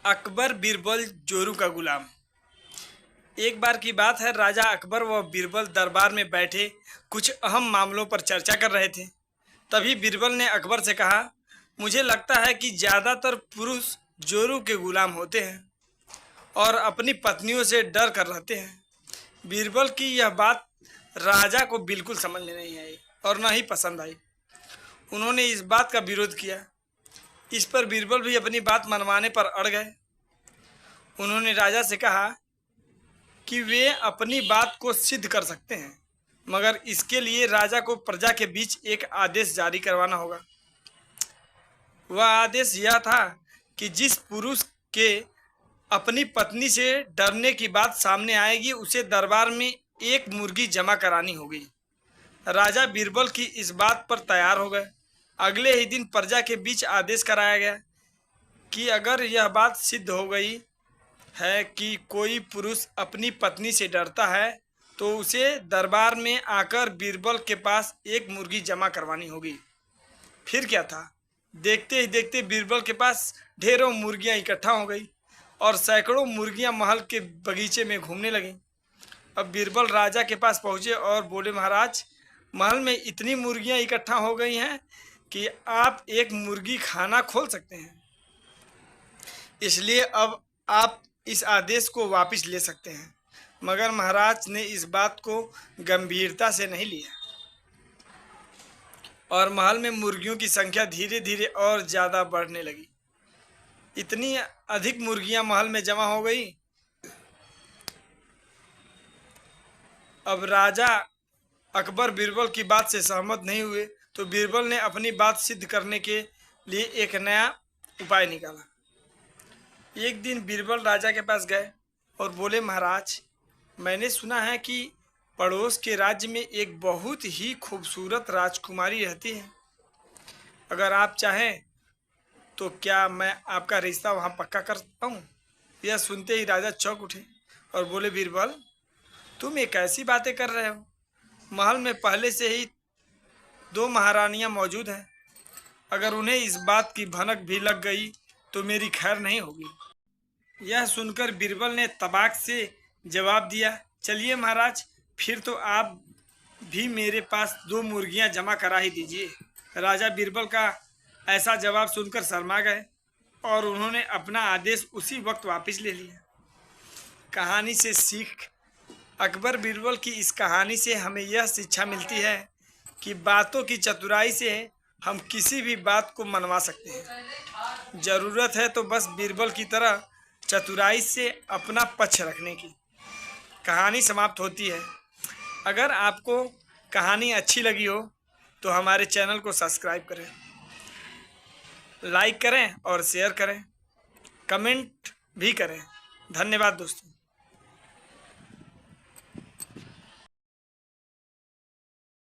अकबर बीरबल जोरू का गुलाम। एक बार की बात है, राजा अकबर व बीरबल दरबार में बैठे कुछ अहम मामलों पर चर्चा कर रहे थे। तभी बीरबल ने अकबर से कहा, मुझे लगता है कि ज़्यादातर पुरुष जोरू के गुलाम होते हैं और अपनी पत्नियों से डर कर रहते हैं। बीरबल की यह बात राजा को बिल्कुल समझ में नहीं आई और न ही पसंद आई। उन्होंने इस बात का विरोध किया। इस पर बीरबल भी अपनी बात मनवाने पर अड़ गए। उन्होंने राजा से कहा कि वे अपनी बात को सिद्ध कर सकते हैं, मगर इसके लिए राजा को प्रजा के बीच एक आदेश जारी करवाना होगा। वह आदेश यह था कि जिस पुरुष के अपनी पत्नी से डरने की बात सामने आएगी, उसे दरबार में एक मुर्गी जमा करानी होगी। राजा बीरबल की इस बात पर तैयार हो गए। अगले ही दिन प्रजा के बीच आदेश कराया गया कि अगर यह बात सिद्ध हो गई है कि कोई पुरुष अपनी पत्नी से डरता है, तो उसे दरबार में आकर बीरबल के पास एक मुर्गी जमा करवानी होगी। फिर क्या था, देखते ही देखते बीरबल के पास ढेरों मुर्गियां इकट्ठा हो गई और सैकड़ों मुर्गियां महल के बगीचे में घूमने लगीं। अब बीरबल राजा के पास पहुंचे और बोले, महाराज, महल में इतनी मुर्गियां इकट्ठा हो गई हैं कि आप एक मुर्गी खाना खोल सकते हैं, इसलिए अब आप इस आदेश को वापस ले सकते हैं। मगर महाराज ने इस बात को गंभीरता से नहीं लिया और महल में मुर्गियों की संख्या धीरे धीरे और ज़्यादा बढ़ने लगी। इतनी अधिक मुर्गियां महल में जमा हो गई। अब राजा अकबर बीरबल की बात से सहमत नहीं हुए, तो बीरबल ने अपनी बात सिद्ध करने के लिए एक नया उपाय निकाला। एक दिन बीरबल राजा के पास गए और बोले, महाराज, मैंने सुना है कि पड़ोस के राज्य में एक बहुत ही खूबसूरत राजकुमारी रहती है। अगर आप चाहें तो क्या मैं आपका रिश्ता वहाँ पक्का कर सकता हूँ? यह सुनते ही राजा चौंक उठे और बोले, बीरबल, तुम ये कैसी बातें कर रहे हो? महल में पहले से ही 2 महारानियां मौजूद हैं। अगर उन्हें इस बात की भनक भी लग गई तो मेरी खैर नहीं होगी। यह सुनकर बीरबल ने तबाक से जवाब दिया, चलिए महाराज, फिर तो आप भी मेरे पास 2 मुर्गियां जमा करा ही दीजिए। राजा बीरबल का ऐसा जवाब सुनकर शर्मा गए और उन्होंने अपना आदेश उसी वक्त वापस ले लिया। कहानी से सीख। अकबर बीरबल की इस कहानी से हमें यह शिक्षा मिलती है कि बातों की चतुराई से हम किसी भी बात को मनवा सकते हैं। ज़रूरत है तो बस बीरबल की तरह चतुराई से अपना पक्ष रखने की। कहानी समाप्त होती है। अगर आपको कहानी अच्छी लगी हो तो हमारे चैनल को सब्सक्राइब करें, लाइक करें और शेयर करें, कमेंट भी करें। धन्यवाद दोस्तों।